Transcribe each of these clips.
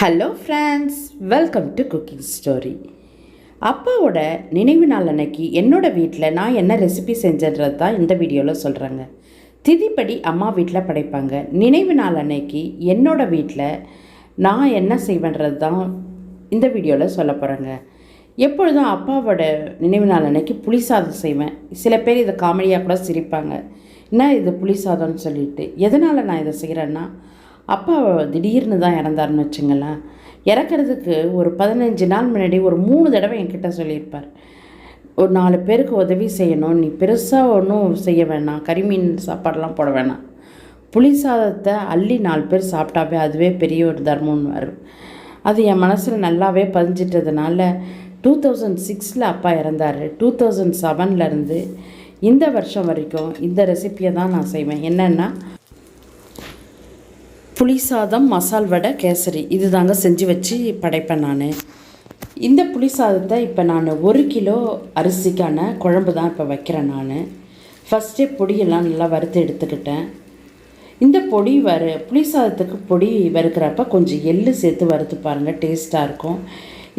Hello friends, welcome to cooking story. அப்பாவோட நினைவு நாள் அன்னைக்கு என்னோடய வீட்டில் நான் என்ன ரெசிபி செஞ்சது தான் இந்த வீடியோவில் சொல்கிறேங்க. திதிப்படி அம்மா வீட்டில் படைப்பாங்க. நினைவு நாள் அன்னைக்கு என்னோடய வீட்டில் நான் என்ன செய்வேன்றது தான் இந்த வீடியோவில் சொல்ல போகிறேங்க. எப்பொழுதும் அப்பாவோட நினைவு நாள் அன்னைக்கு புளி சாதம் செய்வேன். சில பேர் இதை காமெடியாக கூட சிரிப்பாங்க, என்ன இது புளி சாதம்னு சொல்லிட்டு. எதனால் நான் இதை செய்கிறேன்னா, அப்பா திடீர்னு தான் இறந்தாருன்னு வச்சுங்களேன். இறக்கிறதுக்கு ஒரு 15 நாள் முன்னாடி ஒரு 3 தடவை என்கிட்ட சொல்லியிருப்பார், ஒரு 4 பேருக்கு உதவி செய்யணும், நீ பெருசாக ஒன்றும் செய்ய வேணாம், கறிமீன் சாப்பாடெலாம் போட வேணாம், புளி சாதத்தை அள்ளி 4 பேர் சாப்பிட்டாவே அதுவே பெரிய ஒரு தர்மம்னு வரும். அது என் மனசில் நல்லாவே பதிஞ்சிட்டதுனால 2006 அப்பா இறந்தார். 2007 இந்த வருஷம் வரைக்கும் இந்த ரெசிப்பியை தான் நான் செய்வேன். என்னென்னா, புளி சாதம், மசால் வடை, கேசரி, இது தாங்க செஞ்சு வச்சு படைப்பேன் நான். இந்த புளி சாதத்தை இப்போ நான் 1 கிலோ அரிசிக்கான குழம்பு தான் இப்போ வைக்கிறேன். நான் ஃபஸ்ட்டே பொடியெல்லாம் நல்லா வறுத்து எடுத்துக்கிட்டேன். இந்த பொடி புளி சாதத்துக்கு பொடி வறுக்கிறப்ப கொஞ்சம் எள்ளு சேர்த்து வறுத்து பாருங்கள், டேஸ்ட்டாக இருக்கும்.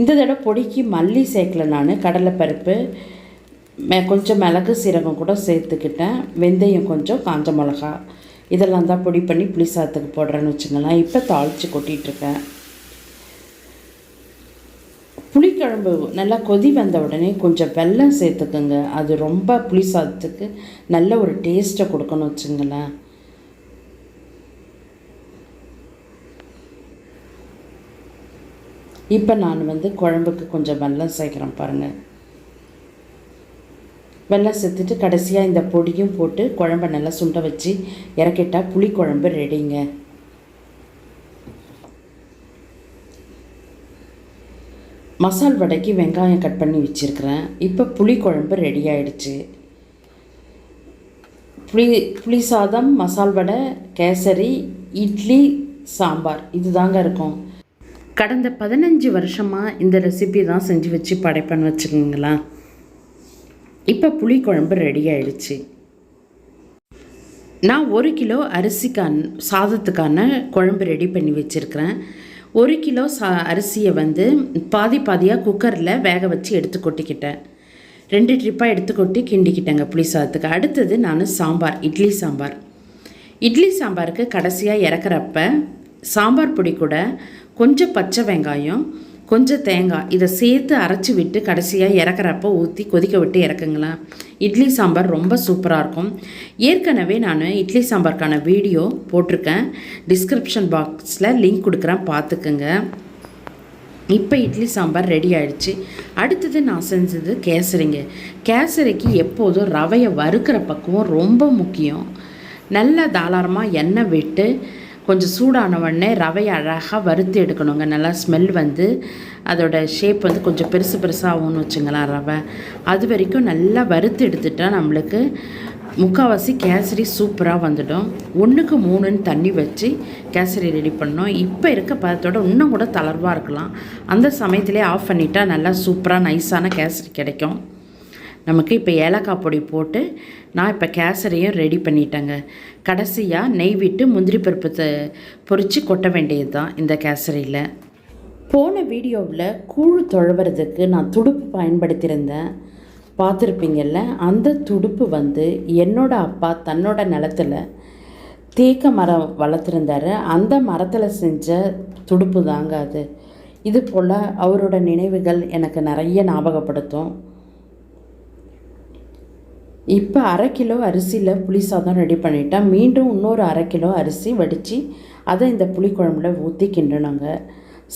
இந்த தடவை பொடிக்கு மல்லி சேர்க்கல, நான் கடலைப்பருப்பு, கொஞ்சம் மிளகு சீரகம் கூட சேர்த்துக்கிட்டேன், வெந்தயம் கொஞ்சம், காஞ்ச மிளகா, இதெல்லாம் தான் பொடி பண்ணி புளி சாதத்துக்கு போடுறேன்னு வச்சுங்களேன். இப்போ தாளித்து கொட்டிகிட்ருக்கேன். புளிக்குழம்பு நல்லா கொதி வந்த உடனே கொஞ்சம் வெல்லம் சேர்த்துக்குங்க. அது ரொம்ப புளி சாதத்துக்கு நல்ல ஒரு டேஸ்ட்டை கொடுக்கணும் வச்சுங்களேன். இப்போ நான் குழம்புக்கு கொஞ்சம் வெல்லம் சேர்க்குறேன் பாருங்கள். வெல்லம் சேர்த்துட்டு கடைசியாக இந்த பொடியும் போட்டு குழம்பை நல்லா சுண்ட வச்சு இறக்கிட்டால் புளிக்குழம்பு ரெடிங்க. மசால் வடைக்கு வெங்காயம் கட் பண்ணி வச்சுருக்கிறேன். இப்போ புளிக்குழம்பு ரெடி ஆகிடுச்சு. புளி சாதம், மசால் வடை, கேசரி, இட்லி, சாம்பார், இது தாங்க இருக்கும். கடந்த 15 வருஷமாக இந்த ரெசிபி தான் செஞ்சு வச்சு படைப்பேன்னு வச்சுக்கோங்களேன். இப்போ புளிக்குழம்பு ரெடி ஆகிடுச்சு. நான் 1 கிலோ சாதத்துக்கான குழம்பு ரெடி பண்ணி வச்சுருக்கிறேன். 1 கிலோ அரிசியை பாதி பாதியாக குக்கரில் வேக வச்சு எடுத்து கொட்டிக்கிட்டேன். 2 ட்ரிப்பாக எடுத்து கொட்டி கிண்டிக்கிட்டேங்க புளி சாதத்துக்கு. அடுத்தது நான் சாம்பார், இட்லி சாம்பாருக்கு கடைசியாக இறக்குறப்ப சாம்பார் பொடி கூட கொஞ்சம் பச்சை வெங்காயம், கொஞ்சம் தேங்காய், இதை சேர்த்து அரைச்சி விட்டு கடைசியாக இறக்குறப்போ ஊற்றி கொதிக்க விட்டு இறக்குங்களேன். இட்லி சாம்பார் ரொம்ப சூப்பராக இருக்கும். ஏற்கனவே நான் இட்லி சாம்பாருக்கான வீடியோ போட்டிருக்கேன், டிஸ்கிரிப்ஷன் பாக்ஸில் லிங்க் கொடுக்குறேன், பார்த்துக்குங்க. இப்போ இட்லி சாம்பார் ரெடி ஆகிடுச்சு. அடுத்தது நான் செஞ்சது கேசரிங்க. கேசரிக்கு எப்போதும் ரவையை வறுக்கிற பக்குவம் ரொம்ப முக்கியம். நல்லா தாராளமாக எண்ணெய் விட்டு கொஞ்சம் சூடான உடனே ரவையை அழகாக வறுத்து எடுக்கணுங்க. நல்லா ஸ்மெல் அதோட ஷேப் கொஞ்சம் பெருசாகும்னு வச்சுங்களேன். ரவை அது வரைக்கும் நல்லா வறுத்து எடுத்துட்டால் நம்மளுக்கு முக்கால்வாசி கேசரி சூப்பராக வந்துடும். 1க்கு 3ன்னு தண்ணி வச்சு கேசரி ரெடி பண்ணோம். இப்போ இருக்க பதத்தோட இன்னும் கூட தளர்வாக இருக்கலாம். அந்த சமயத்திலே ஆஃப் பண்ணிட்டா நல்லா சூப்பராக நைஸான கேசரி கிடைக்கும் நமக்கு. இப்போ ஏலக்காய் பொடி போட்டு நான் இப்போ கேசரியும் ரெடி பண்ணிட்டேங்க. கடைசியாக நெய் விட்டு முந்திரி பருப்பு பொரித்து கொட்ட வேண்டியது தான் இந்த கேசரியில். போன வீடியோவில் கூழ் தொழுவுறதுக்கு நான் துடுப்பு பயன்படுத்தியிருந்தேன், பார்த்துருப்பீங்கள்ல. அந்த துடுப்பு என்னோட அப்பா தன்னோட நிலத்தில் தேக்க மரம் வளர்த்துருந்தார். அந்த மரத்தில் செஞ்ச துடுப்பு தாங்க அது. இது போல் அவரோட நினைவுகள் எனக்கு நிறைய ஞாபகப்படுத்தும். இப்போ 1/2 கிலோ அரிசியில் புளி சாதம் ரெடி பண்ணிட்டேன். மீண்டும் இன்னொரு 1/2 கிலோ அரிசி வடித்து அதை இந்த புளிக்குழம்புல ஊற்றி கிண்டணுங்க.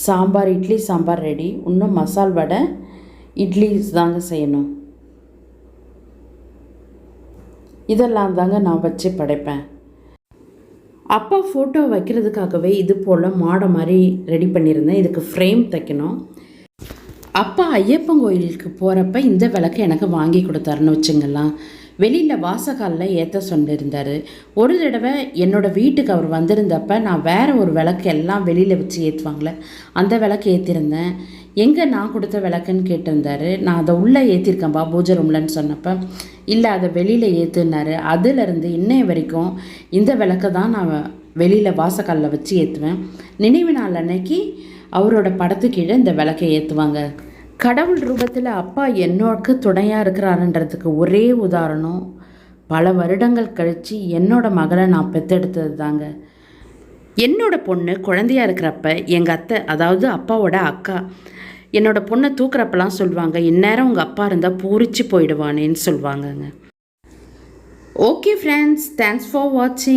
சாம்பார், இட்லி சாம்பார் ரெடி. இன்னும் மசால் வடை, இட்லி தாங்க செய்யணும். இதெல்லாம் தாங்க நான் வச்சு படைப்பேன். அப்பா ஃபோட்டோ வைக்கிறதுக்காகவே இது போல் மாடை மாதிரி ரெடி பண்ணியிருந்தேன். இதுக்கு ஃப்ரேம் தைக்கணும். அப்பா ஐயப்பன் கோயிலுக்கு போகிறப்ப இந்த விளக்கு எனக்கு வாங்கி கொடுத்தாருன்னு வச்சுங்கலாம். வெளியில் வாசகாலில் ஏற்ற சொல்லியிருந்தார். ஒரு தடவை என்னோடய வீட்டுக்கு அவர் வந்திருந்தப்ப நான் வேறு ஒரு விளக்கு எல்லாம் வெளியில் வச்சு ஏற்றுவாங்களே, அந்த விளக்கு ஏற்றிருந்தேன். எங்கே நான் கொடுத்த விளக்குன்னு கேட்டிருந்தார். நான் அதை உள்ளே ஏற்றிருக்கேன்பா பூஜை ரூம்லன்னு சொன்னப்போ, இல்லை அதை வெளியில் ஏற்றுனார். அதிலிருந்து இன்னைய வரைக்கும் இந்த விளக்கை தான் நான் வெளியில் வாசக்காலில் வச்சு ஏற்றுவேன். நினைவு நாள் அன்னைக்கு அவரோட படத்து கீழே இந்த விளக்கை ஏற்றுவாங்க. கடவுள் ரூபத்தில் அப்பா என்னோட துணையாக இருக்கிறாருன்றதுக்கு ஒரே உதாரணம், பல வருடங்கள் கழித்து என்னோட மகளை நான் பெற்றெடுத்தது தாங்க. என்னோட பொண்ணு குழந்தையாக இருக்கிறப்ப எங்கள் அத்தை, அதாவது அப்பாவோட அக்கா, என்னோட பொண்ணை தூக்குறப்பெல்லாம் சொல்லுவாங்க, இந்நேரம் உங்கள் அப்பா இருந்தால் பூரிச்சு போயிடுவானேன்னு சொல்லுவாங்கங்க. ஓகே ஃப்ரெண்ட்ஸ், தேங்க்ஸ் ஃபார் வாட்சிங்.